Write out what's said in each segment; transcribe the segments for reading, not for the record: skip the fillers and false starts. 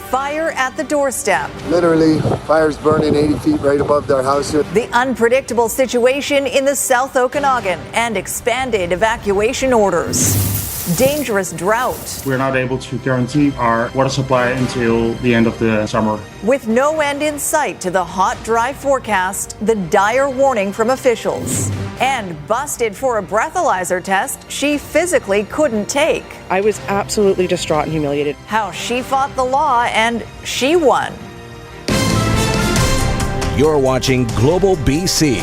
fire at the doorstep. Literally, fire's burning 80 feet right above their house here. The unpredictable situation in the South Okanagan and expanded evacuation orders. Dangerous drought. We're not able to guarantee our water supply until the end of the summer. With no end in sight to the hot, dry forecast, the dire warning from officials. And busted for a breathalyzer test she physically couldn't take. I was absolutely distraught and humiliated. How she fought the law and she won. You're watching Global BC.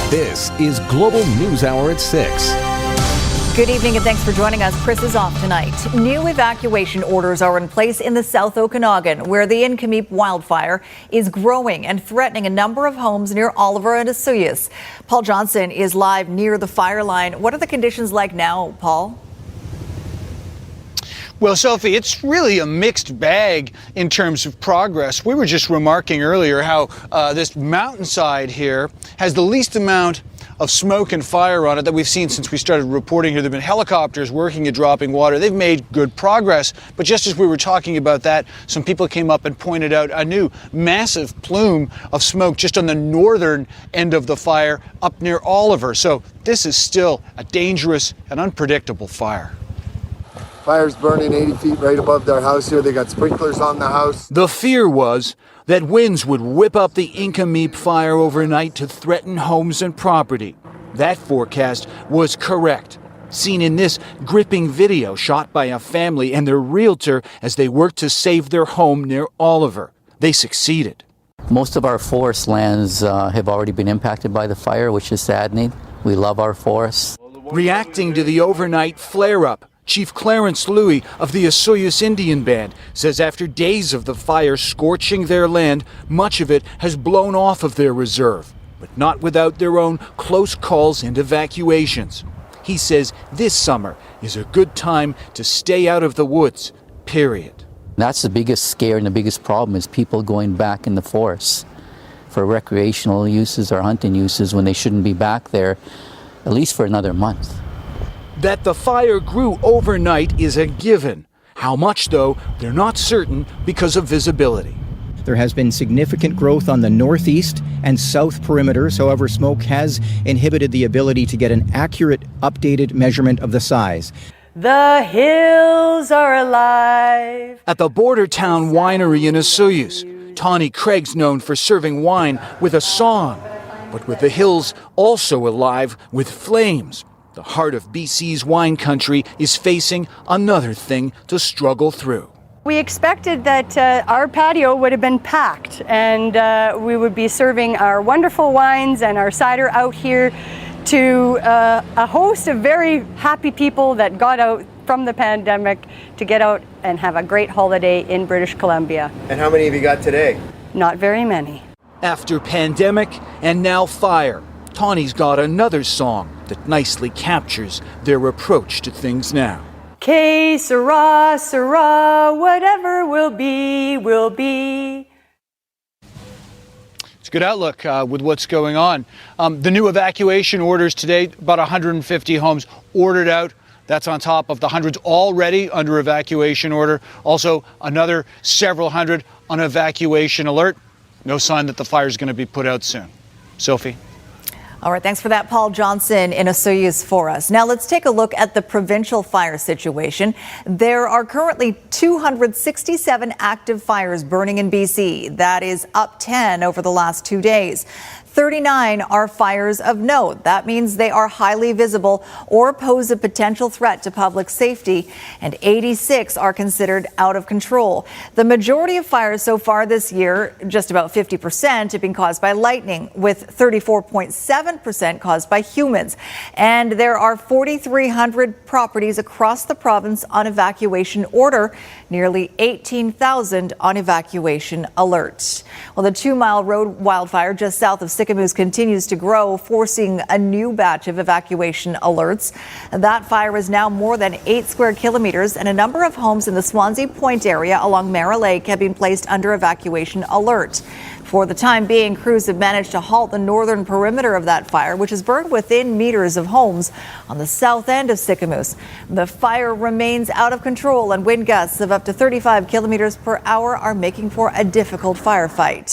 This is Global News Hour at 6. Good evening and thanks for joining us. Chris is off tonight. New evacuation orders are in place in the South Okanagan, where the Inkameep wildfire is growing and threatening a number of homes near Oliver and Osoyoos. Paul Johnson is live near the fire line. What are the conditions like now, Paul? Well, Sophie, it's really a mixed bag in terms of progress. We were just remarking earlier how this mountainside here has the least amount of smoke and fire on it that we've seen since we started reporting here. There have been helicopters working at dropping water. They've made good progress. But just as we were talking about that, some people came up and pointed out a new massive plume of smoke just on the northern end of the fire up near Oliver. So this is still a dangerous and unpredictable fire. Fire's burning 80 feet right above their house here. They got sprinklers on the house. The fear was that winds would whip up the Inkameep fire overnight to threaten homes and property. That forecast was correct. Seen in this gripping video shot by a family and their realtor as they worked to save their home near Oliver. They succeeded. Most of our forest lands have already been impacted by the fire, which is saddening. We love our forests. Reacting to the overnight flare-up, Chief Clarence Louie of the Osoyoos Indian Band says after days of the fire scorching their land, much of it has blown off of their reserve, but not without their own close calls and evacuations. He says this summer is a good time to stay out of the woods, period. That's the biggest scare and the biggest problem is people going back in the forests for recreational uses or hunting uses when they shouldn't be back there, at least for another month. That the fire grew overnight is a given. How much, though, they're not certain because of visibility. There has been significant growth on the northeast and south perimeters. However, smoke has inhibited the ability to get an accurate, updated measurement of the size. The hills are alive. At the border town winery in Osoyoos, Tawny Craig's known for serving wine with a song, but with the hills also alive with flames. The heart of BC's wine country is facing another thing to struggle through. We expected that our patio would have been packed and we would be serving our wonderful wines and our cider out here to a host of very happy people that got out from the pandemic to get out and have a great holiday in British Columbia. And how many have you got today? Not very many. After pandemic and now fire, Tawny's got another song that nicely captures their approach to things now. Que sera, sera, whatever will be, will be. It's a good outlook with what's going on. The new evacuation orders today, about 150 homes ordered out. That's on top of the hundreds already under evacuation order. Also, another several hundred on evacuation alert. No sign that the fire is going to be put out soon. Sophie? All right, thanks for that, Paul Johnson in Osoyoos for us. Now let's take a look at the provincial fire situation. There are currently 267 active fires burning in BC. That is up 10 over the last 2 days. 39 are fires of note. That means they are highly visible or pose a potential threat to public safety, and 86 are considered out of control. The majority of fires so far this year, just about 50%, have been caused by lightning, with 34.7% caused by humans. And there are 4,300 properties across the province on evacuation order, nearly 18,000 on evacuation alert. Well, the 2 Mile Road wildfire just south of Sicamous continues to grow, forcing a new batch of evacuation alerts. That fire is now more than 8 square kilometers, and a number of homes in the Swansea Point area along Mara Lake have been placed under evacuation alert. For the time being, crews have managed to halt the northern perimeter of that fire, which has burned within meters of homes on the south end of Sicamous. The fire remains out of control, and wind gusts of up to 35 kilometers per hour are making for a difficult firefight.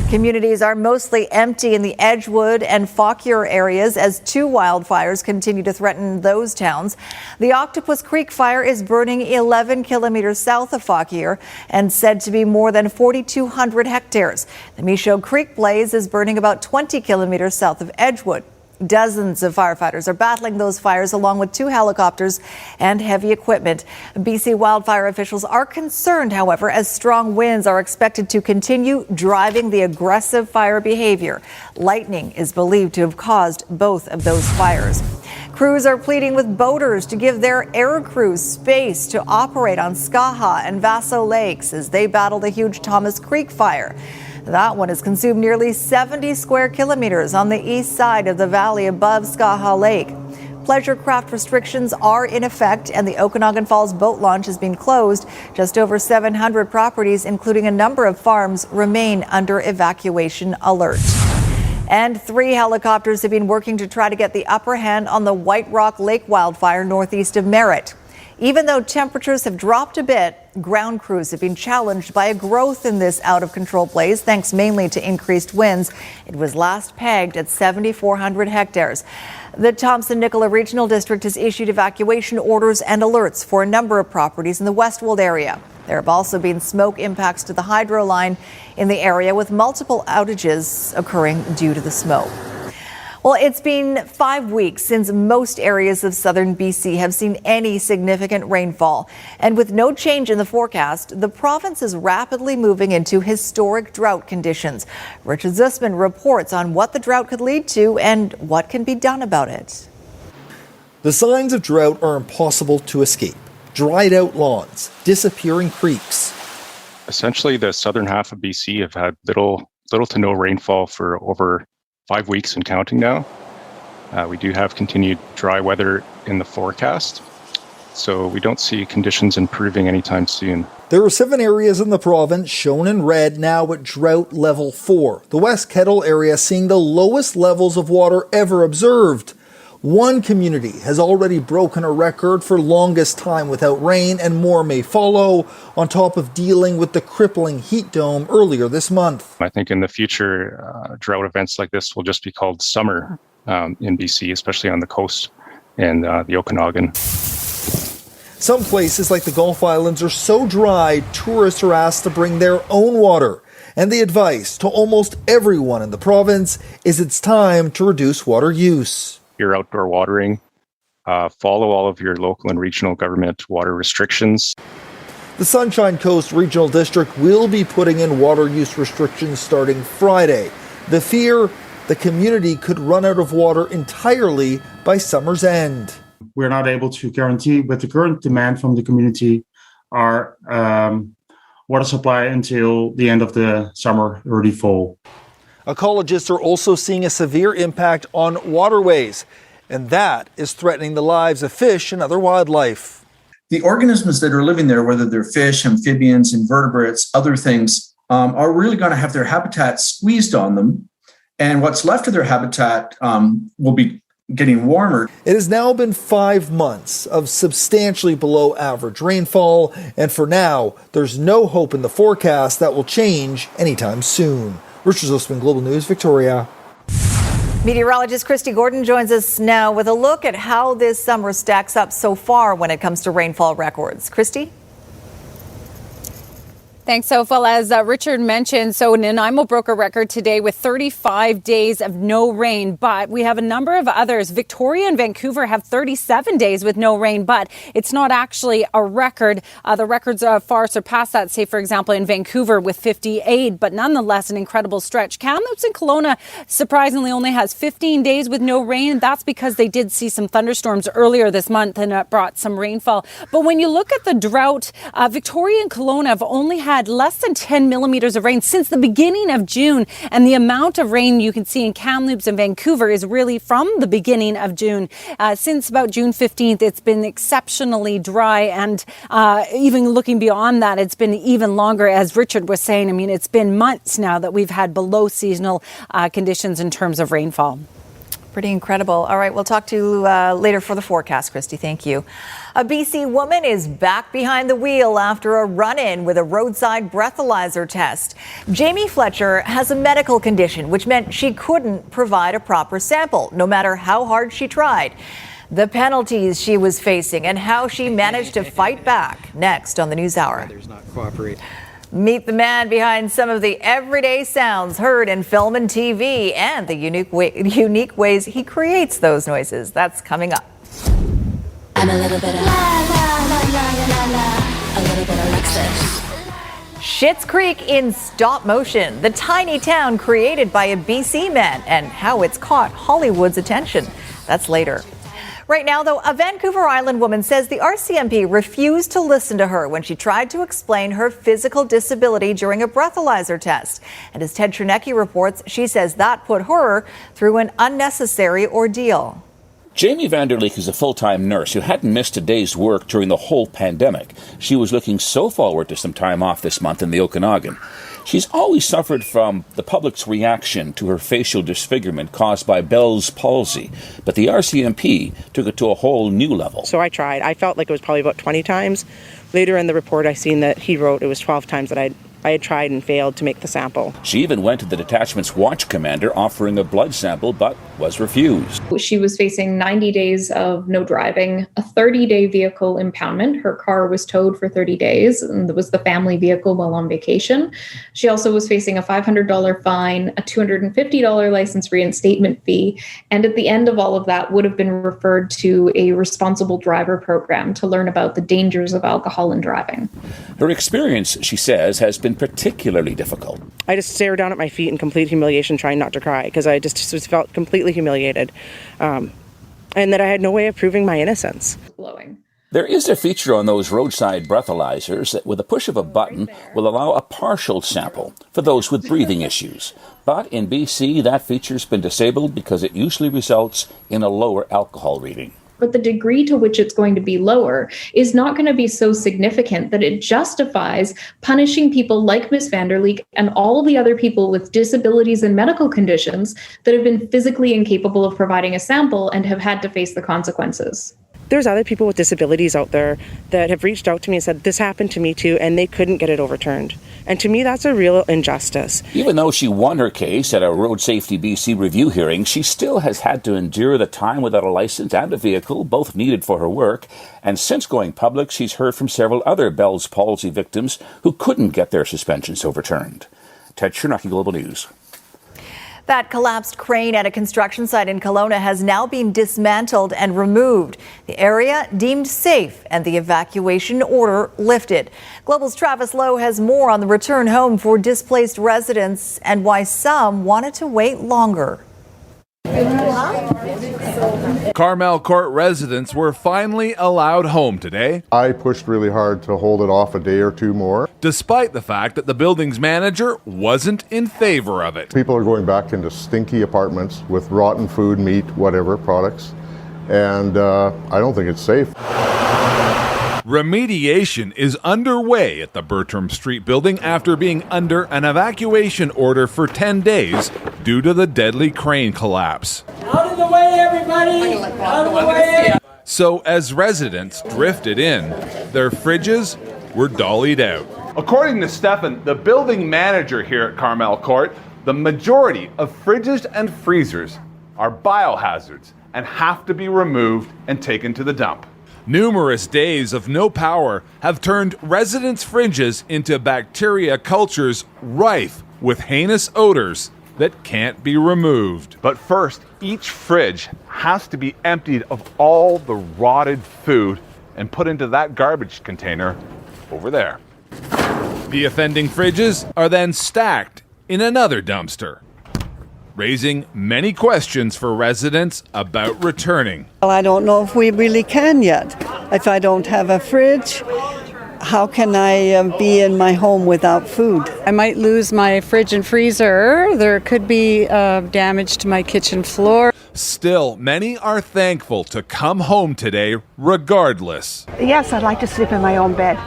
Communities are mostly empty in the Edgewood and Fauquier areas as 2 wildfires continue to threaten those towns. The Octopus Creek fire is burning 11 kilometers south of Fauquier and said to be more than 4,200 hectares. The Michaud Creek blaze is burning about 20 kilometers south of Edgewood. Dozens of firefighters are battling those fires along with 2 helicopters and heavy equipment. BC wildfire officials are concerned, however, as strong winds are expected to continue driving the aggressive fire behavior. Lightning is believed to have caused both of those fires. Crews are pleading with boaters to give their air crews space to operate on Skaha and Vaso Lakes as they battle the huge Thomas Creek fire. That one has consumed nearly 70 square kilometers on the east side of the valley above Skaha Lake. Pleasure craft restrictions are in effect, and the Okanagan Falls boat launch has been closed. Just over 700 properties, including a number of farms, remain under evacuation alert. And 3 helicopters have been working to try to get the upper hand on the White Rock Lake wildfire northeast of Merritt. Even though temperatures have dropped a bit, ground crews have been challenged by a growth in this out-of-control blaze, thanks mainly to increased winds. It was last pegged at 7,400 hectares. The Thompson-Nicola Regional District has issued evacuation orders and alerts for a number of properties in the Westwold area. There have also been smoke impacts to the hydro line in the area, with multiple outages occurring due to the smoke. Well, it's been 5 weeks since most areas of southern BC have seen any significant rainfall. And with no change in the forecast, the province is rapidly moving into historic drought conditions. Richard Zussman reports on what the drought could lead to and what can be done about it. The signs of drought are impossible to escape. Dried out lawns, disappearing creeks. Essentially, the southern half of BC have had little to no rainfall for over 5 weeks and counting now. We do have continued dry weather in the forecast, so we don't see conditions improving anytime soon. There are 7 areas in the province shown in red now at drought level 4. The West Kettle area seeing the lowest levels of water ever observed. One community has already broken a record for longest time without rain, and more may follow, on top of dealing with the crippling heat dome earlier this month. I think in the future, drought events like this will just be called summer in BC, especially on the coast and the Okanagan. Some places like the Gulf Islands are so dry, tourists are asked to bring their own water. And the advice to almost everyone in the province is it's time to reduce water use. Your outdoor watering, follow all of your local and regional government water restrictions. The Sunshine Coast Regional District will be putting in water use restrictions starting Friday. The fear, the community could run out of water entirely by summer's end. We're not able to guarantee, with the current demand from the community, our water supply until the end of the summer, early fall. Ecologists are also seeing a severe impact on waterways, and that is threatening the lives of fish and other wildlife. The organisms that are living there, whether they're fish, amphibians, invertebrates, other things, are really going to have their habitat squeezed on them, and what's left of their habitat will be getting warmer. It has now been 5 months of substantially below average rainfall, and for now, there's no hope in the forecast that will change anytime soon. Richard Zussman, Global News, Victoria. Meteorologist Christy Gordon joins us now with a look at how this summer stacks up so far when it comes to rainfall records. Christy? Thanks, Soph. Well, as Richard mentioned, so Nanaimo broke a record today with 35 days of no rain, but we have a number of others. Victoria and Vancouver have 37 days with no rain, but it's not actually a record. The records far surpass that, say, for example, in Vancouver with 58, but nonetheless an incredible stretch. Kamloops and Kelowna surprisingly only has 15 days with no rain. That's because they did see some thunderstorms earlier this month and brought some rainfall. But when you look at the drought, Victoria and Kelowna have only had had less than 10 millimeters of rain since the beginning of June. And the amount of rain you can see in Kamloops and Vancouver is really from the beginning of June. Since about June 15th, it's been exceptionally dry. And even looking beyond that, it's been even longer. As Richard was saying, I mean, it's been months now that we've had below seasonal conditions in terms of rainfall. Pretty incredible. All right, we'll talk to you later for the forecast, Christy. Thank you. A BC woman is back behind the wheel after a run-in with a roadside breathalyzer test. Jamie Fletcher has a medical condition, which meant she couldn't provide a proper sample, no matter how hard she tried. The penalties she was facing and how she managed to fight back. Next on the NewsHour. Meet the man behind some of the everyday sounds heard in film and TV and the unique ways he creates those noises. That's coming up. I'm a little bit of la la la la la la, a little bit of Alexis. Schitt's Creek in stop motion, the tiny town created by a BC man and how it's caught Hollywood's attention. That's later. Right now, though, a Vancouver Island woman says the RCMP refused to listen to her when she tried to explain her physical disability during a breathalyzer test. And as Ted Chernecki reports, she says that put her through an unnecessary ordeal. Jamie Vanderleek is a full-time nurse who hadn't missed a day's work during the whole pandemic. She was looking so forward to some time off this month in the Okanagan. She's always suffered from the public's reaction to her facial disfigurement caused by Bell's palsy, but the RCMP took it to a whole new level. So I tried. I felt like it was probably about 20 times. Later in the report, I seen that he wrote it was 12 times that I had tried and failed to make the sample. She even went to the detachment's watch commander offering a blood sample, but was refused. She was facing 90 days of no driving, a 30-day vehicle impoundment. Her car was towed for 30 days, and it was the family vehicle while on vacation. She also was facing a $500 fine, a $250 license reinstatement fee, and at the end of all of that would have been referred to a responsible driver program to learn about the dangers of alcohol and driving. Her experience, she says, has been particularly difficult. I just stared down at my feet in complete humiliation, trying not to cry, because I just felt completely humiliated, and that I had no way of proving my innocence. There is a feature on those roadside breathalyzers that with a push of a button will allow a partial sample for those with breathing issues. But in BC, that feature's been disabled because it usually results in a lower alcohol reading. But the degree to which it's going to be lower is not going to be so significant that it justifies punishing people like Ms. Vanderleek and all the other people with disabilities and medical conditions that have been physically incapable of providing a sample and have had to face the consequences. There's other people with disabilities out there that have reached out to me and said, this happened to me too, and they couldn't get it overturned. And to me, that's a real injustice. Even though she won her case at a Road Safety BC review hearing, she still has had to endure the time without a license and a vehicle, both needed for her work. And since going public, she's heard from several other Bell's palsy victims who couldn't get their suspensions overturned. Ted Chernecki, Global News. That collapsed crane at a construction site in Kelowna has now been dismantled and removed. The area deemed safe and the evacuation order lifted. Global's Travis Lowe has more on the return home for displaced residents and why some wanted to wait longer. Carmel Court residents were finally allowed home today. I pushed really hard to hold it off a day or two more, despite the fact that the building's manager wasn't in favor of it. People are going back into stinky apartments with rotten food, meat, whatever products, and I don't think it's safe. Remediation is underway at the Bertram Street building after being under an evacuation order for 10 days due to the deadly crane collapse. Out of the way, everybody! Out of the way! So as residents drifted in, their fridges were dollied out. According to Stefan, the building manager here at Carmel Court, the majority of fridges and freezers are biohazards and have to be removed and taken to the dump. Numerous days of no power have turned residents' fridges into bacteria cultures rife with heinous odors that can't be removed. But first, each fridge has to be emptied of all the rotted food and put into that garbage container over there. The offending fridges are then stacked in another dumpster, raising many questions for residents about returning. Well, I don't know if we really can yet. If I don't have a fridge, how can I be in my home without food? I might lose my fridge and freezer. There could be damage to my kitchen floor. Still, many are thankful to come home today regardless. Yes, I'd like to sleep in my own bed.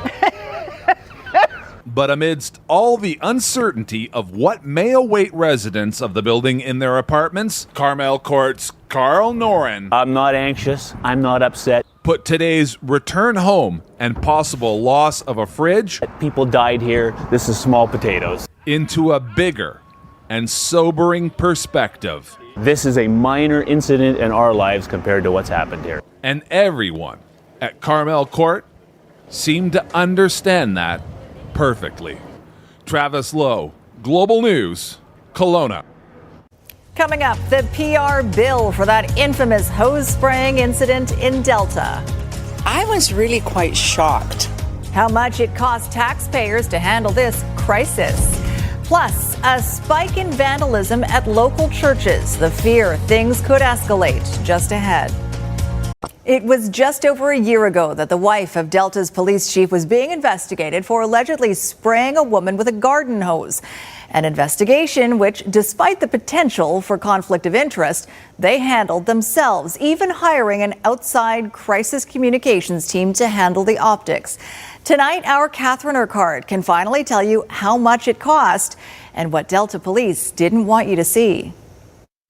But amidst all the uncertainty of what may await residents of the building in their apartments, Carmel Court's Carl Noren, I'm not anxious. I'm not upset. Put today's return home and possible loss of a fridge, people died here, this is small potatoes, into a bigger and sobering perspective. This is a minor incident in our lives compared to what's happened here. And everyone at Carmel Court seemed to understand that perfectly. Travis Lowe, Global News, Kelowna. Coming up, the PR bill for that infamous hose spraying incident in Delta. I was really quite shocked. How much it cost taxpayers to handle this crisis. Plus, a spike in vandalism at local churches. The fear things could escalate just ahead. It was just over a year ago that the wife of Delta's police chief was being investigated for allegedly spraying a woman with a garden hose. An investigation which, despite the potential for conflict of interest, they handled themselves, even hiring an outside crisis communications team to handle the optics. Tonight, our Catherine Urquhart can finally tell you how much it cost and what Delta police didn't want you to see.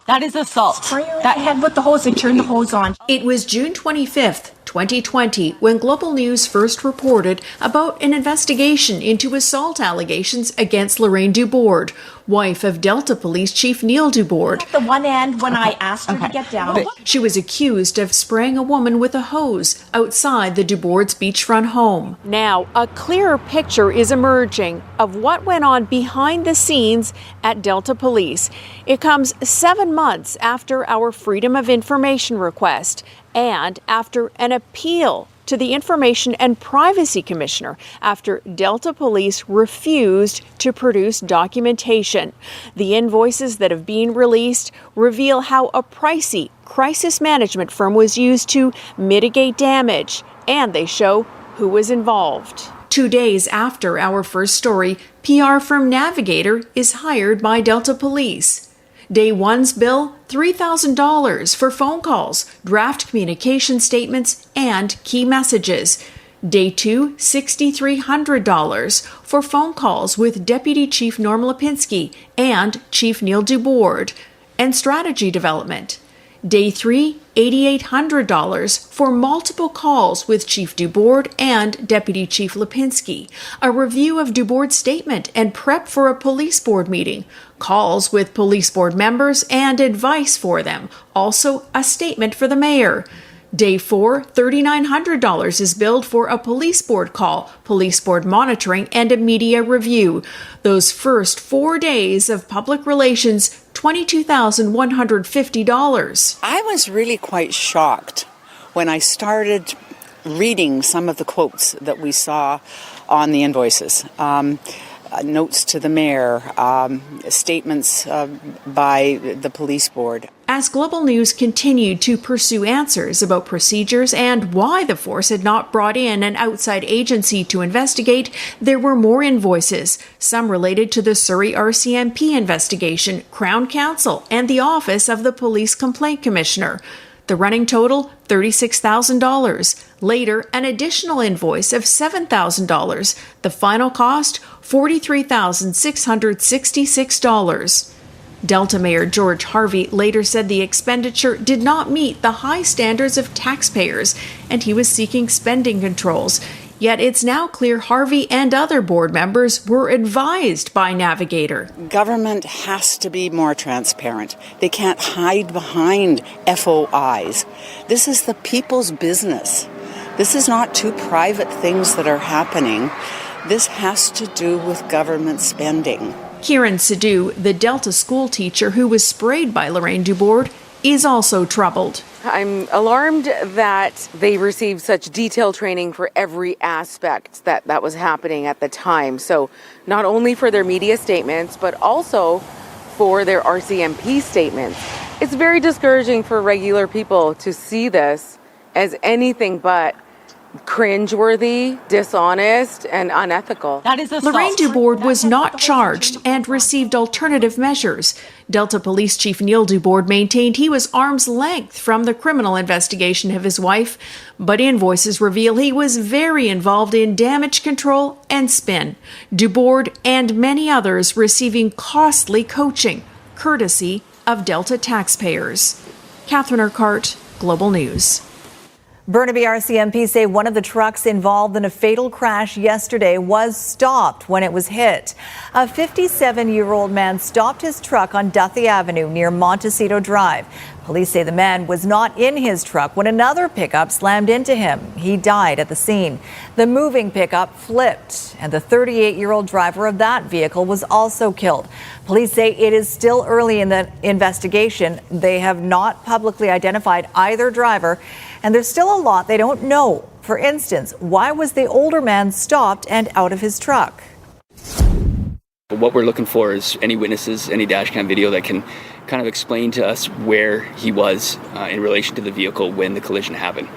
That is assault. That head with the hose and turn the hose on. It was June 25th, 2020, when Global News first reported about an investigation into assault allegations against Lorraine Dubord, wife of Delta Police Chief Neil Dubord. The one end when I asked her to get down. She was accused of spraying a woman with a hose outside the Dubord's beachfront home. Now, a clearer picture is emerging of what went on behind the scenes at Delta Police. It comes 7 months after our Freedom of Information request and after an appeal to the Information and Privacy Commissioner after Delta Police refused to produce documentation. The invoices that have been released reveal how a pricey crisis management firm was used to mitigate damage, and they show who was involved. 2 days after our first story, PR firm Navigator is hired by Delta Police. Day one's bill, $3,000 for phone calls, draft communication statements, and key messages. Day two, $6,300 for phone calls with Deputy Chief Norm Lipinski and Chief Neil Dubord, and strategy development. Day three, $8,800 for multiple calls with Chief Dubord and Deputy Chief Lipinski, a review of Dubord's statement and prep for a police board meeting, calls with police board members and advice for them, also a statement for the mayor. Day four, $3,900 is billed for a police board call, police board monitoring, and a media review. Those first 4 days of public relations, $22,150. I was really quite shocked when I started reading some of the quotes that we saw on the invoices. Notes to the mayor, statements by the police board. As Global News continued to pursue answers about procedures and why the force had not brought in an outside agency to investigate, there were more invoices, some related to the Surrey RCMP investigation, Crown Counsel, and the Office of the Police Complaint Commissioner. The running total, $36,000. Later, an additional invoice of $7,000. The final cost, $43,666. Delta Mayor George Harvey later said the expenditure did not meet the high standards of taxpayers, and he was seeking spending controls. Yet it's now clear Harvey and other board members were advised by Navigator. Government has to be more transparent. They can't hide behind FOIs. This is the people's business. This is not two private things that are happening. This has to do with government spending. Kieran Sidhu, the Delta school teacher who was sprayed by Lorraine Dubord, is also troubled. I'm alarmed that they received such detailed training for every aspect that was happening at the time. So not only for their media statements, but also for their RCMP statements. It's very discouraging for regular people to see this as anything but cringeworthy, dishonest, and unethical. That is assault. Lorraine Dubord was not charged and received alternative measures. Delta Police Chief Neil Dubord maintained he was arm's length from the criminal investigation of his wife, but invoices reveal he was very involved in damage control and spin. Dubord and many others receiving costly coaching, courtesy of Delta taxpayers. Catherine Urquhart, Global News. Burnaby RCMP say one of the trucks involved in a fatal crash yesterday was stopped when it was hit. A 57-year-old man stopped his truck on Duthie Avenue near Montecito Drive. Police say the man was not in his truck when another pickup slammed into him. He died at the scene. The moving pickup flipped, and the 38-year-old driver of that vehicle was also killed. Police say it is still early in the investigation. They have not publicly identified either driver, and there's still a lot they don't know. For instance, why was the older man stopped and out of his truck? What we're looking for is any witnesses, any dash cam video that can kind of explain to us where he was in relation to the vehicle when the collision happened.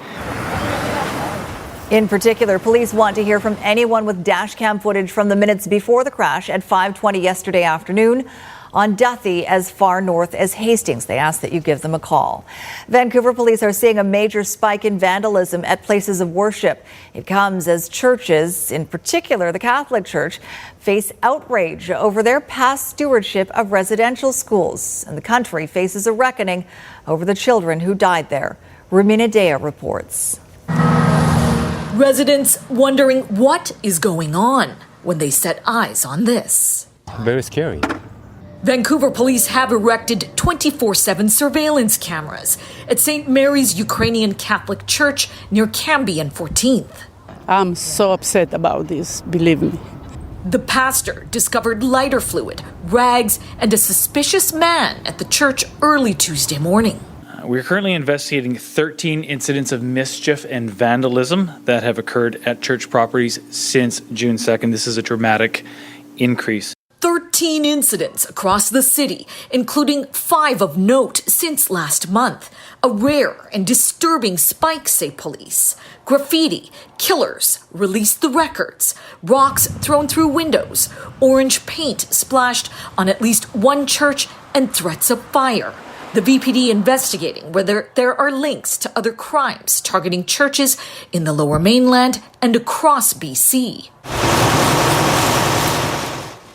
In particular, police want to hear from anyone with dash cam footage from the minutes before the crash at 5:20 yesterday afternoon on Duthie as far north as Hastings. They ask that you give them a call. Vancouver police are seeing a major spike in vandalism at places of worship. It comes as churches, in particular the Catholic Church, face outrage over their past stewardship of residential schools. And the country faces a reckoning over the children who died there. Rumina Dea reports. Residents wondering what is going on when they set eyes on this. Very scary. Vancouver police have erected 24/7 surveillance cameras at St. Mary's Ukrainian Catholic Church near Cambie and 14th. I'm so upset about this, believe me. The pastor discovered lighter fluid, rags, and a suspicious man at the church early Tuesday morning. We're currently investigating 13 incidents of mischief and vandalism that have occurred at church properties since June 2nd. This is a dramatic increase. 13 incidents across the city, including 5 of note since last month. A rare and disturbing spike, say police. Graffiti, killers released the records, rocks thrown through windows, orange paint splashed on at least one church, and threats of fire. The VPD investigating whether there are links to other crimes targeting churches in the Lower Mainland and across BC.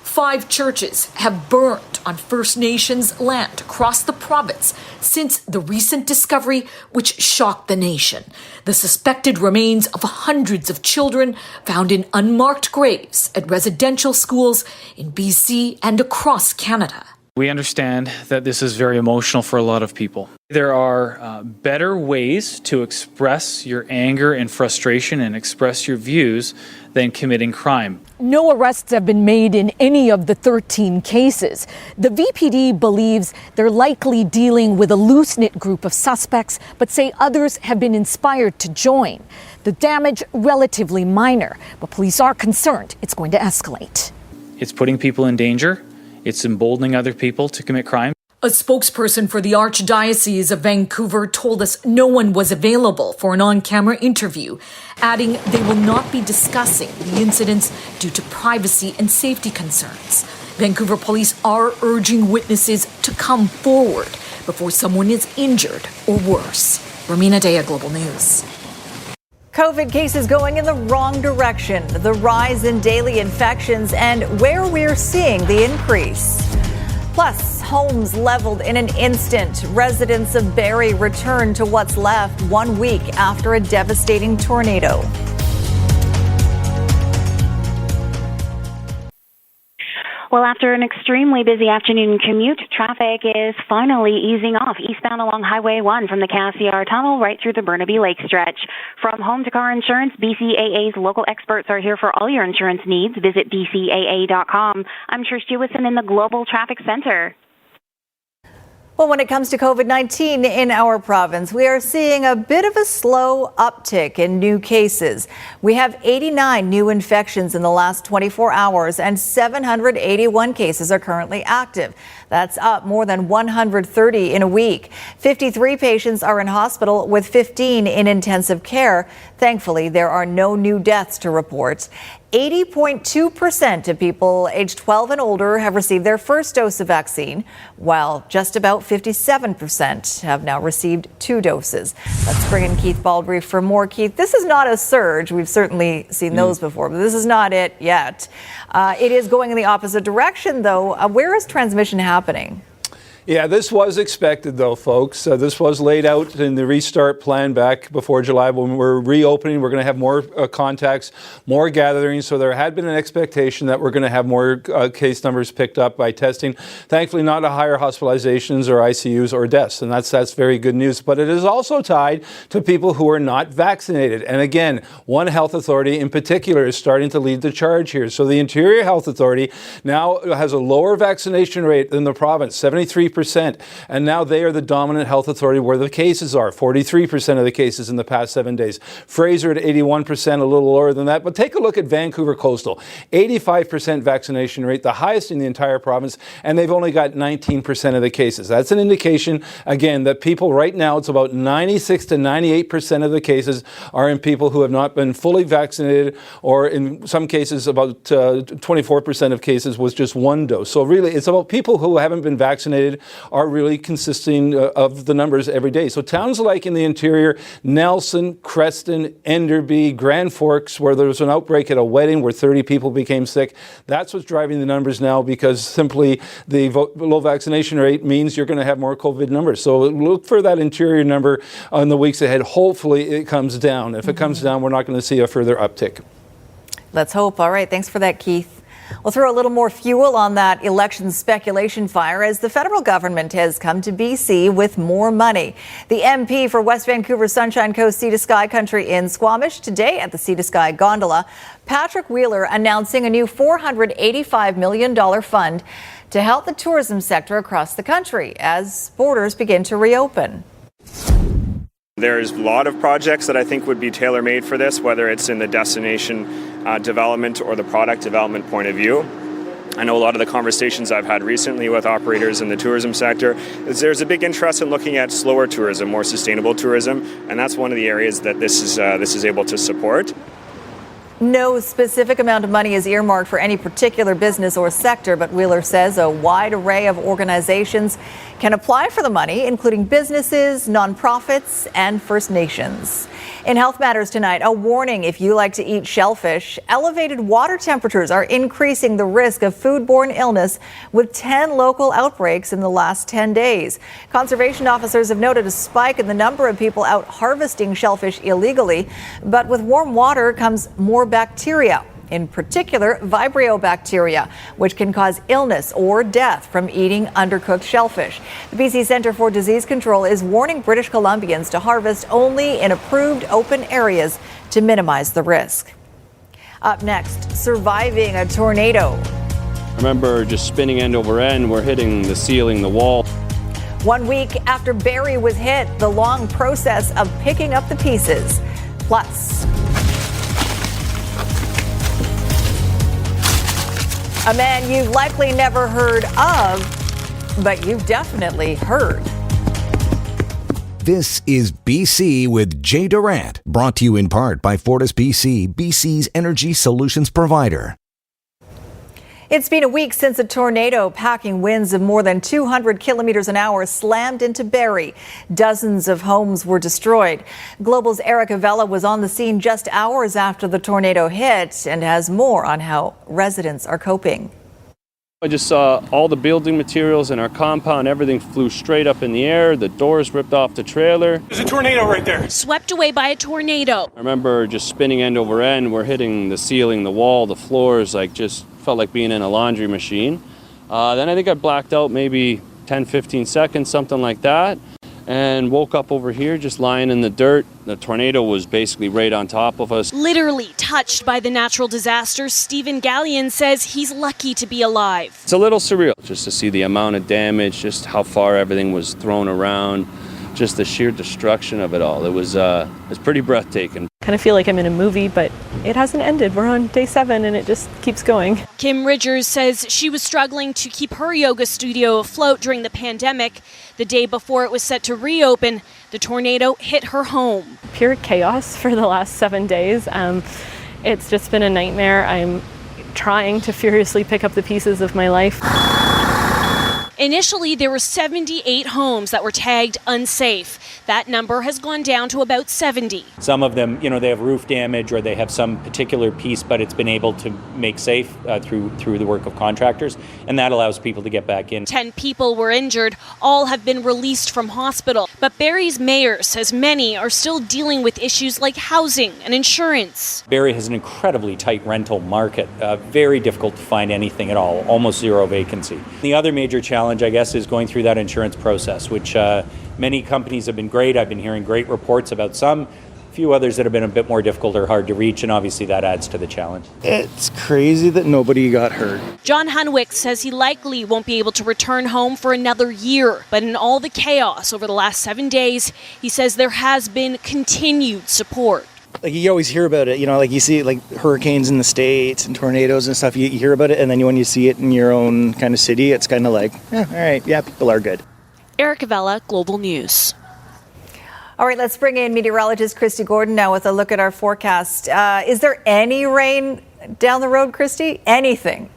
5 churches have burned on First Nations land across the province since the recent discovery, which shocked the nation. The suspected remains of hundreds of children found in unmarked graves at residential schools in BC and across Canada. We understand that this is very emotional for a lot of people. There are better ways to express your anger and frustration and express your views than committing crime. No arrests have been made in any of the 13 cases. The VPD believes they're likely dealing with a loose-knit group of suspects, but say others have been inspired to join. The damage relatively minor, but police are concerned it's going to escalate. It's putting people in danger. It's emboldening other people to commit crime. A spokesperson for the Archdiocese of Vancouver told us no one was available for an on-camera interview, adding they will not be discussing the incidents due to privacy and safety concerns. Vancouver police are urging witnesses to come forward before someone is injured or worse. Rumina Dea, Global News. COVID cases going in the wrong direction, the rise in daily infections, and where we're seeing the increase. Plus, homes leveled in an instant. Residents of Barrie return to what's left 1 week after a devastating tornado. Well, after an extremely busy afternoon commute, traffic is finally easing off eastbound along Highway 1 from the Cassiar Tunnel right through the Burnaby Lake stretch. From home to car insurance, BCAA's local experts are here for all your insurance needs. Visit bcaa.com. I'm Trish Jewison in the Global Traffic Center. Well, when it comes to COVID-19 in our province, we are seeing a bit of a slow uptick in new cases. We have 89 new infections in the last 24 hours and 781 cases are currently active. That's up more than 130 in a week. 53 patients are in hospital with 15 in intensive care. Thankfully, there are no new deaths to report. 80.2% of people aged 12 and older have received their first dose of vaccine, while just about 57% have now received 2 doses. Let's bring in Keith Baldry for more. Keith, this is not a surge. We've certainly seen those before, but this is not it yet. It is going in the opposite direction, though. Where is transmission happening? Yeah, this was expected, though, folks. This was laid out in the restart plan back before July. When we're reopening, we're going to have more contacts, more gatherings. So there had been an expectation that we're going to have more case numbers picked up by testing. Thankfully, not a higher hospitalizations or ICUs or deaths, and that's very good news. But it is also tied to people who are not vaccinated. And again, one health authority in particular is starting to lead the charge here. So the Interior Health Authority now has a lower vaccination rate than the province, 73%. And now they are the dominant health authority where the cases are, 43% of the cases in the past 7 days. Fraser at 81%, a little lower than that. But take a look at Vancouver Coastal, 85% vaccination rate, the highest in the entire province, and they've only got 19% of the cases. That's an indication, again, that people right now, it's about 96 to 98% of the cases are in people who have not been fully vaccinated, or in some cases about 24% of cases was just 1 dose. So really, it's about people who haven't been vaccinated are really consisting of the numbers every day. So towns like in the interior, Nelson, Creston, Enderby, Grand Forks, where there was an outbreak at a wedding where 30 people became sick, that's what's driving the numbers now, because simply the low vaccination rate means you're going to have more COVID numbers. So look for that interior number in the weeks ahead. Hopefully it comes down. If it comes down, we're not going to see a further uptick. Let's hope. All right. Thanks for that, Keith. We'll throw a little more fuel on that election speculation fire as the federal government has come to BC with more money. The MP for West Vancouver Sunshine Coast Sea to Sky Country in Squamish today at the Sea to Sky Gondola, Patrick Wheeler announcing a new $485 million fund to help the tourism sector across the country as borders begin to reopen. There's a lot of projects that I think would be tailor-made for this, whether it's in the destination development or the product development point of view. I know a lot of the conversations I've had recently with operators in the tourism sector is there's a big interest in looking at slower tourism, more sustainable tourism, and that's one of the areas that this is able to support. No specific amount of money is earmarked for any particular business or sector, but Wheeler says a wide array of organizations can apply for the money, including businesses, nonprofits, and First Nations. In Health Matters tonight, a warning if you like to eat shellfish. Elevated water temperatures are increasing the risk of foodborne illness, with 10 local outbreaks in the last 10 days. Conservation officers have noted a spike in the number of people out harvesting shellfish illegally, but with warm water comes more bacteria, in particular Vibrio bacteria, which can cause illness or death from eating undercooked shellfish. The BC Centre for Disease Control is warning British Columbians to harvest only in approved open areas to minimize the risk. Up next, surviving a tornado. I remember just spinning end over end. We're hitting the ceiling, the wall. 1 week after Barrie was hit, the long process of picking up the pieces. Plus, a man you've likely never heard of, but you've definitely heard. This is BC with Jay Durant, brought to you in part by Fortis BC, BC's energy solutions provider. It's been a week since a tornado packing winds of more than 200 kilometers an hour slammed into Barrie. Dozens of homes were destroyed. Global's Erica Vella was on the scene just hours after the tornado hit and has more on how residents are coping. I just saw all the building materials in our compound. Everything flew straight up in the air. The doors ripped off the trailer. There's a tornado right there. Swept away by a tornado. I remember just spinning end over end. We're hitting the ceiling, the wall, the floors, just felt like being in a laundry machine. Then I think I blacked out maybe 10, 15 seconds, something like that. and woke up over here just lying in the dirt. The tornado was basically right on top of us. Literally touched by the natural disaster, Stephen Gallion says he's lucky to be alive. It's a little surreal just to see the amount of damage, just how far everything was thrown around, just the sheer destruction of it all. It was pretty breathtaking. Kind of feel like I'm in a movie, but it hasn't ended. We're on day 7 and it just keeps going. Kim Ridgers says she was struggling to keep her yoga studio afloat during the pandemic. The day before it was set to reopen, the tornado hit her home. Pure chaos for the last 7 days. It's just been a nightmare. I'm trying to furiously pick up the pieces of my life. Initially, there were 78 homes that were tagged unsafe. That number has gone down to about 70. Some of them, they have roof damage or they have some particular piece, but it's been able to make safe through the work of contractors, and that allows people to get back in. 10 people were injured. All have been released from hospital. But Barrie's mayor says many are still dealing with issues like housing and insurance. Barrie has an incredibly tight rental market, very difficult to find anything at all, almost zero vacancy. The other major challenge, I guess, is going through that insurance process, which many companies have been great. I've been hearing great reports about some. A few others that have been a bit more difficult or hard to reach, and obviously that adds to the challenge. It's crazy that nobody got hurt. John Hunwick says he likely won't be able to return home for another year. But in all the chaos over the last 7 days, he says there has been continued support. Like, you always hear about it, like you see like hurricanes in the States and tornadoes and stuff. You hear about it, and then when you see it in your own kind of city, it's kind of like, all right, yeah, people are good. Erica Vella, Global News. All right, let's bring in meteorologist Christy Gordon now with a look at our forecast. Is there any rain down the road, Christy? Anything?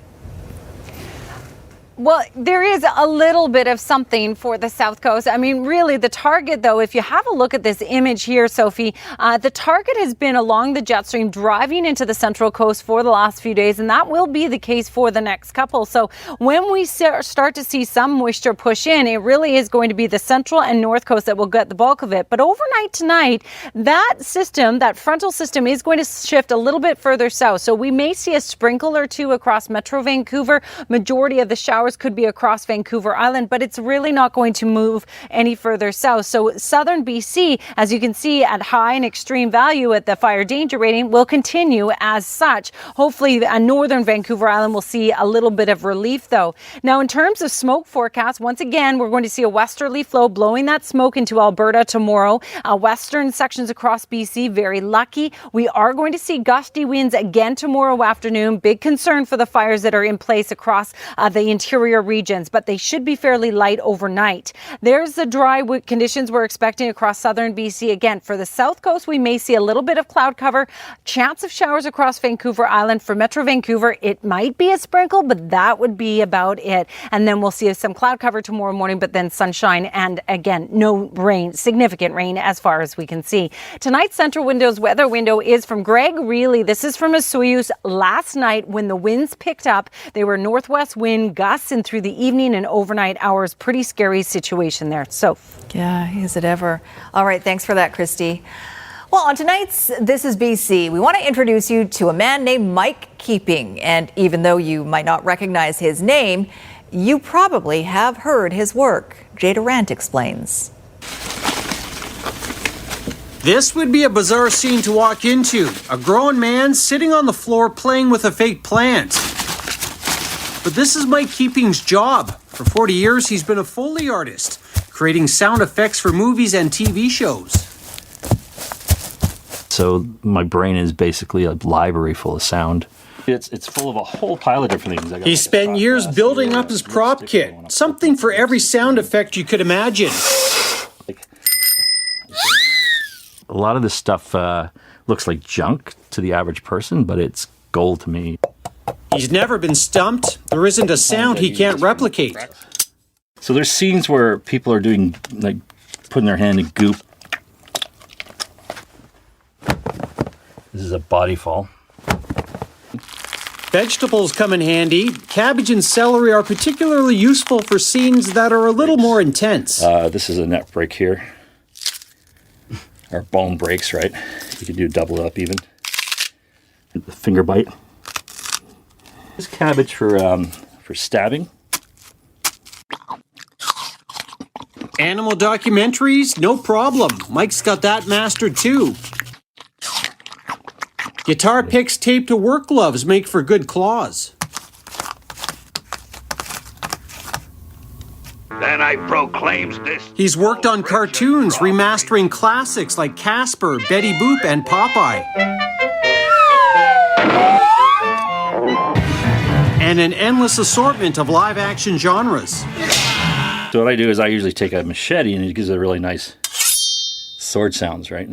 Well, there is a little bit of something for the South Coast. I mean, really, the target, though, if you have a look at this image here, Sophie, the target has been along the jet stream driving into the Central Coast for the last few days, and that will be the case for the next couple. So when we start to see some moisture push in, it really is going to be the Central and North Coast that will get the bulk of it. But overnight tonight, that system, that frontal system, is going to shift a little bit further south. So we may see a sprinkle or two across Metro Vancouver. Majority of the showers could be across Vancouver Island, but it's really not going to move any further south. So southern BC, as you can see at high and extreme value at the fire danger rating, will continue as such. Hopefully northern Vancouver Island will see a little bit of relief though. Now in terms of smoke forecast, once again, we're going to see a westerly flow blowing that smoke into Alberta tomorrow. Western sections across BC, very lucky. We are going to see gusty winds again tomorrow afternoon. Big concern for the fires that are in place across the interior regions, but they should be fairly light overnight. There's the dry conditions we're expecting across southern BC. Again, for the South Coast, we may see a little bit of cloud cover, chance of showers across Vancouver Island. For Metro Vancouver, it might be a sprinkle, but that would be about it. And then we'll see some cloud cover tomorrow morning, but then sunshine and again, no rain, significant rain as far as we can see. Tonight's Central Window's weather window is from Greg Reilly. This is from Osoyoos last night when the winds picked up. They were northwest wind gusts and through the evening and overnight hours. Pretty scary situation there. So, yeah, is it ever? All right, thanks for that, Christy. Well, on tonight's This is BC, we want to introduce you to a man named Mike Keeping. And even though you might not recognize his name, you probably have heard his work. Jay Durant explains. This would be a bizarre scene to walk into. A grown man sitting on the floor playing with a fake plant. But this is Mike Keeping's job. For 40 years, he's been a Foley artist, creating sound effects for movies and TV shows. So my brain is basically a library full of sound. It's full of a whole pile of different things. He spent years building up his prop kit, something for every sound effect you could imagine. A lot of this stuff looks like junk to the average person, but it's gold to me. He's never been stumped. There isn't a sound he can't replicate. So there's scenes where people are doing, like, putting their hand in goop. This is a body fall. Vegetables come in handy. Cabbage and celery are particularly useful for scenes that are a little more intense. This is a neck break here. Or bone breaks, right? You could do double up even. The finger bite. This cabbage for stabbing. Animal documentaries? No problem. Mike's got that mastered too. Guitar picks taped to work gloves make for good claws. Then I proclaims this. He's worked on cartoons, remastering classics like Casper, Betty Boop, and Popeye. And an endless assortment of live-action genres. So what I do is I usually take a machete and it gives it a really nice sword sounds, right?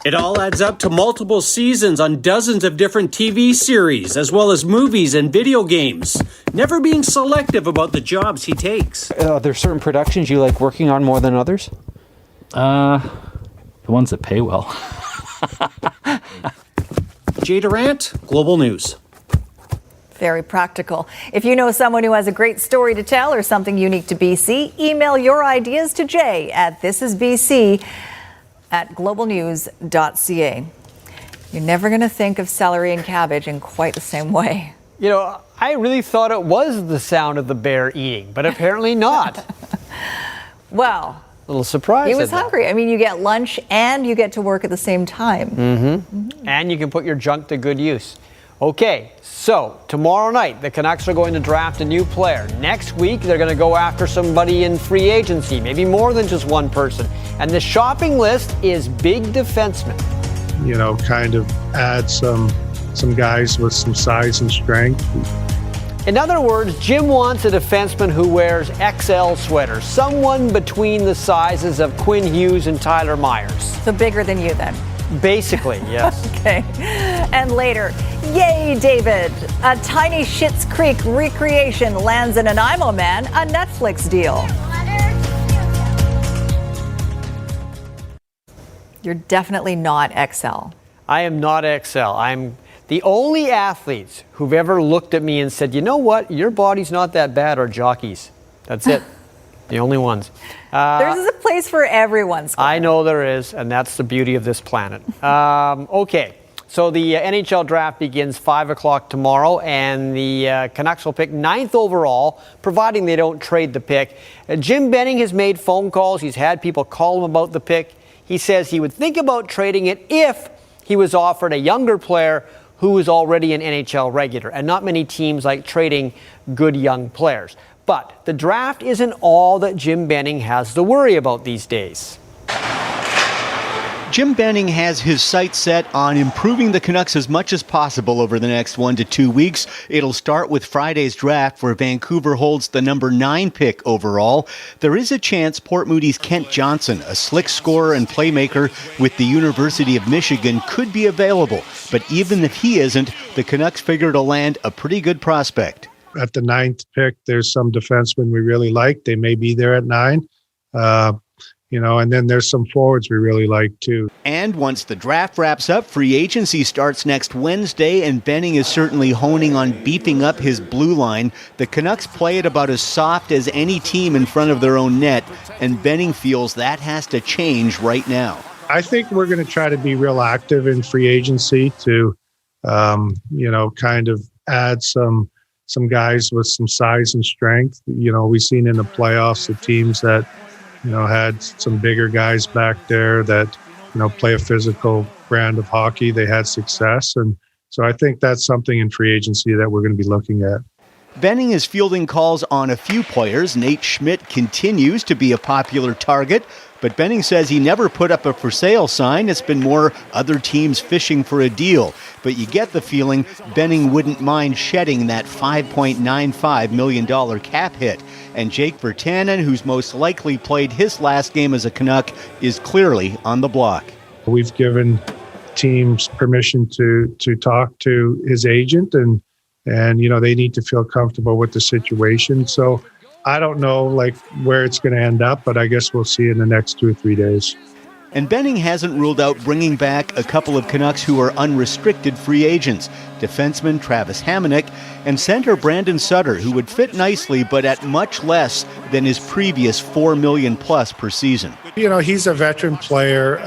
It all adds up to multiple seasons on dozens of different TV series, as well as movies and video games. Never being selective about the jobs he takes. Are there certain productions you like working on more than others? The ones that pay well. Jay Durant, Global News. Very practical. If you know someone who has a great story to tell or something unique to BC, email your ideas to Jay at thisisbc@globalnews.ca. You're never going to think of celery and cabbage in quite the same way. You know, I really thought it was the sound of the bear eating, but apparently not. Well, a little surprised. he was hungry. I mean, you get lunch and you get to work at the same time. Mm-hmm. And you can put your junk to good use. Okay, so tomorrow night, the Canucks are going to draft a new player. Next week, they're going to go after somebody in free agency, maybe more than just one person. And the shopping list is big defensemen. You know, kind of add some guys with some size and strength. In other words, Jim wants a defenseman who wears XL sweaters, someone between the sizes of Quinn Hughes and Tyler Myers. So bigger than you then? Basically, yes. Okay. And later, yay, David! A tiny Schitt's Creek recreation lands in Nanaimo Man a Netflix deal. You're definitely not XL. I am not XL. I'm the only athletes who've ever looked at me and said, you know what, your body's not that bad, are jockeys. That's it. The only ones. There's a place for everyone, Scott. I know there is, and that's the beauty of this planet. Okay, so the NHL draft begins 5 o'clock tomorrow, and the Canucks will pick 9th overall, providing they don't trade the pick. Jim Benning has made phone calls. He's had people call him about the pick. He says he would think about trading it if he was offered a younger player who is already an NHL regular, and not many teams like trading good young players. But the draft isn't all that Jim Benning has to worry about these days. Jim Benning has his sights set on improving the Canucks as much as possible over the next 1 to 2 weeks. It'll start with Friday's draft, where Vancouver holds the number 9 pick overall. There is a chance Port Moody's Kent Johnson, a slick scorer and playmaker with the University of Michigan, could be available. But even if he isn't, the Canucks figure to land a pretty good prospect. At the 9th pick, there's some defensemen we really like. They may be there at 9. And then there's some forwards we really like too. And once the draft wraps up, free agency starts next Wednesday, and Benning is certainly honing on beefing up his blue line. The Canucks play it about as soft as any team in front of their own net, and Benning feels that has to change right now. I think we're going to try to be real active in free agency to, kind of add some guys with some size and strength. We've seen in the playoffs the teams that, had some bigger guys back there that, play a physical brand of hockey. They had success. And so I think that's something in free agency that we're going to be looking at. Benning is fielding calls on a few players. Nate Schmidt continues to be a popular target, but Benning says he never put up a for sale sign. It's been more other teams fishing for a deal. But you get the feeling Benning wouldn't mind shedding that $5.95 million cap hit. And Jake Virtanen, who's most likely played his last game as a Canuck, is clearly on the block. We've given teams permission to talk to his agent, and they need to feel comfortable with the situation. So I don't know where it's going to end up, but I guess we'll see in the next 2 or 3 days. And Benning hasn't ruled out bringing back a couple of Canucks who are unrestricted free agents, defenseman Travis Hamonic and center Brandon Sutter, who would fit nicely but at much less than his previous $4 million plus per season. He's a veteran player.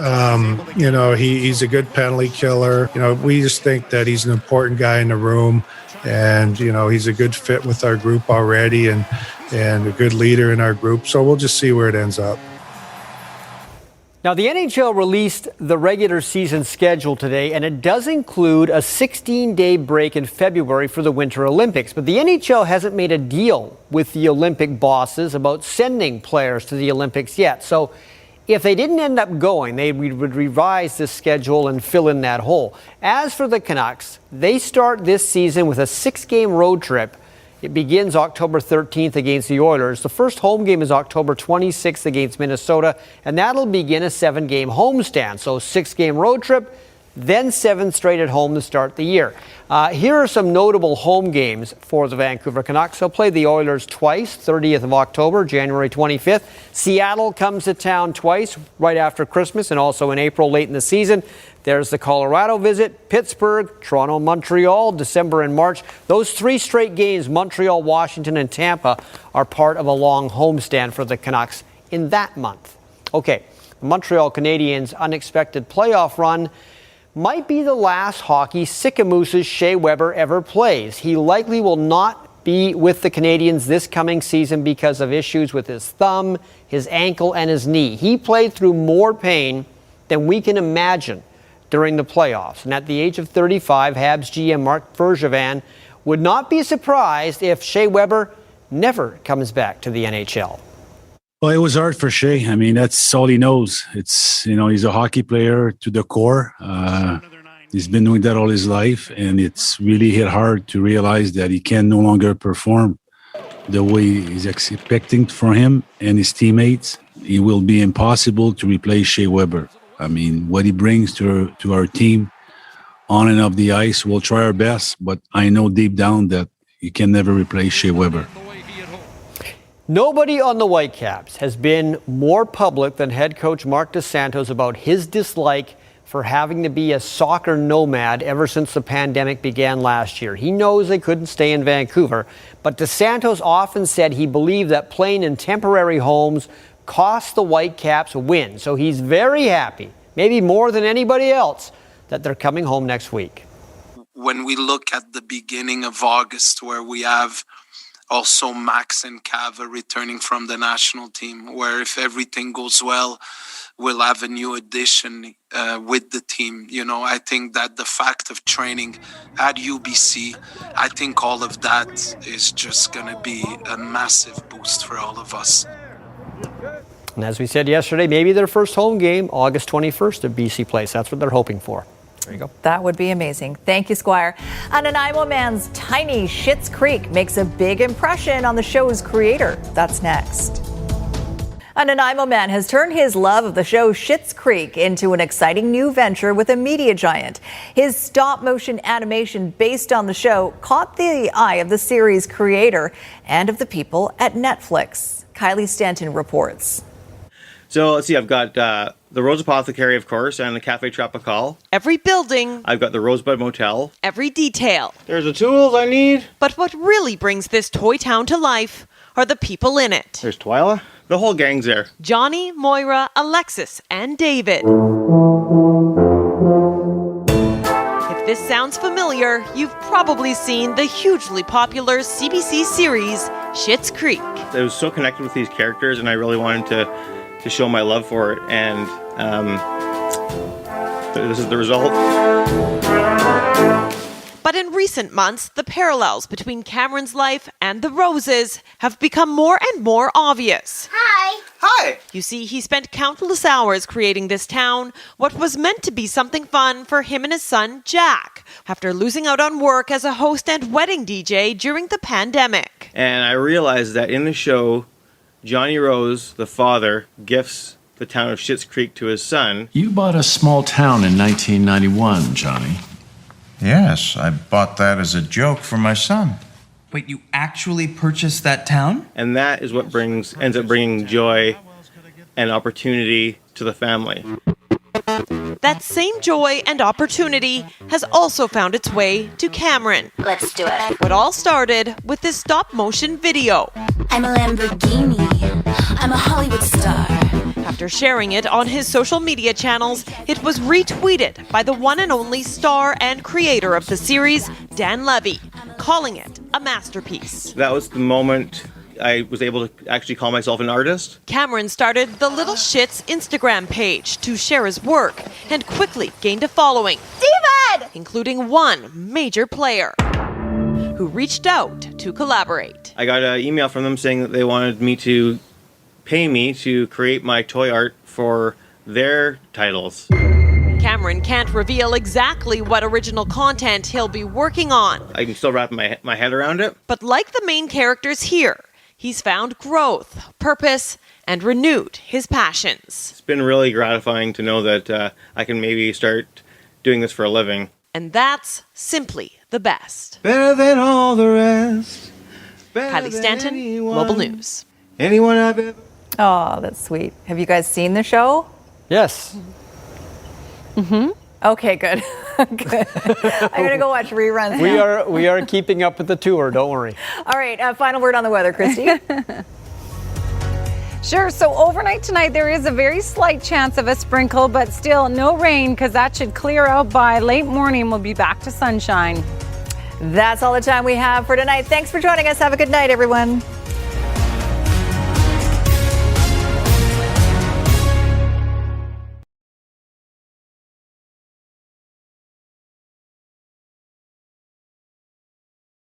He's a good penalty killer. We just think that he's an important guy in the room. And, he's a good fit with our group already and a good leader in our group. So we'll just see where it ends up. Now, the NHL released the regular season schedule today, and it does include a 16-day break in February for the Winter Olympics. But the NHL hasn't made a deal with the Olympic bosses about sending players to the Olympics yet. So if they didn't end up going, they would revise this schedule and fill in that hole. As for the Canucks, they start this season with a 6-game road trip. It begins October 13th against the Oilers. The first home game is October 26th against Minnesota, and that'll begin a 7-game homestand. So 6-game road trip, then 7 straight at home to start the year. Here are some notable home games for the Vancouver Canucks. They'll play the Oilers twice, 30th of October, January 25th. Seattle comes to town twice, right after Christmas, and also in April, late in the season. There's the Colorado visit, Pittsburgh, Toronto, Montreal, December and March. Those 3 straight games, Montreal, Washington, and Tampa, are part of a long homestand for the Canucks in that month. Okay, the Montreal Canadiens' unexpected playoff run might be the last hockey Sicamouse's Shea Weber ever plays. He likely will not be with the Canadiens this coming season because of issues with his thumb, his ankle, and his knee. He played through more pain than we can imagine during the playoffs. And at the age of 35, Habs GM Mark Bergevin would not be surprised if Shea Weber never comes back to the NHL. Well, it was hard for Shea. I mean, that's all he knows. It's, he's a hockey player to the core. He's been doing that all his life, and it's really hit hard to realize that he can no longer perform the way he's expecting for him and his teammates. It will be impossible to replace Shea Weber. I mean, what he brings to our team on and off the ice, we'll try our best, but I know deep down that you can never replace Shea Weber. Nobody on the Whitecaps has been more public than head coach Mark DeSantos about his dislike for having to be a soccer nomad ever since the pandemic began last year. He knows they couldn't stay in Vancouver, but DeSantos often said he believed that playing in temporary homes cost the Whitecaps a win. So he's very happy, maybe more than anybody else, that they're coming home next week. When we look at the beginning of August, where we have also Max and Cava returning from the national team, where if everything goes well, we'll have a new addition with the team. I think that the fact of training at UBC, I think all of that is just going to be a massive boost for all of us. And as we said yesterday, maybe their first home game, August 21st at BC Place. That's what they're hoping for. There you go. That would be amazing. Thank you, Squire. A Nanaimo man's tiny Schitt's Creek makes a big impression on the show's creator. That's next. A Nanaimo man has turned his love of the show Schitt's Creek into an exciting new venture with a media giant. His stop-motion animation based on the show caught the eye of the series creator and of the people at Netflix. Kylie Stanton reports. So let's see, I've got the Rose Apothecary, of course, and the Cafe Tropical. Every building. I've got the Rosebud Motel. Every detail. There's the tools I need. But what really brings this toy town to life are the people in it. There's Twyla. The whole gang's there. Johnny, Moira, Alexis, and David. If this sounds familiar, you've probably seen the hugely popular CBC series, Schitt's Creek. I was so connected with these characters, and I really wanted to show my love for it, and this is the result. But in recent months, the parallels between Cameron's life and the Roses have become more and more obvious. Hi! Hi! You see, he spent countless hours creating this town, what was meant to be something fun for him and his son, Jack, after losing out on work as a host and wedding DJ during the pandemic. And I realized that in the show, Johnny Rose, the father, gifts the town of Schitt's Creek to his son. You bought a small town in 1991, Johnny. Yes, I bought that as a joke for my son. Wait, you actually purchased that town? And that is what ends up bringing joy and opportunity to the family. That same joy and opportunity has also found its way to Cameron. Let's do it. What all started with this stop-motion video. I'm a Lamborghini. I'm a Hollywood star. After sharing it on his social media channels, it was retweeted by the one and only star and creator of the series, Dan Levy. calling it a masterpiece. That was the moment I was able to actually call myself an artist. Cameron started the Little Shits Instagram page to share his work and quickly gained a following, David! including one major player who reached out to collaborate. I got an email from them saying that they wanted me to pay me to create my toy art for their titles. Cameron can't reveal exactly what original content he'll be working on. I can still wrap my head around it. But like the main characters here, he's found growth, purpose, and renewed his passions. It's been really gratifying to know that I can maybe start doing this for a living. And that's simply the best. Better than all the rest. Kylie Stanton, Global News. Anyone I've ever... Oh, that's sweet. Have you guys seen the show? Yes. Mm-hmm. Okay, good. Good. I'm going to go watch reruns now. We are keeping up with the tour, don't worry. All right, final word on the weather, Christy. Sure. So overnight tonight, there is a very slight chance of a sprinkle, but still no rain because that should clear out by late morning. We'll be back to sunshine. That's all the time we have for tonight. Thanks for joining us. Have a good night, everyone.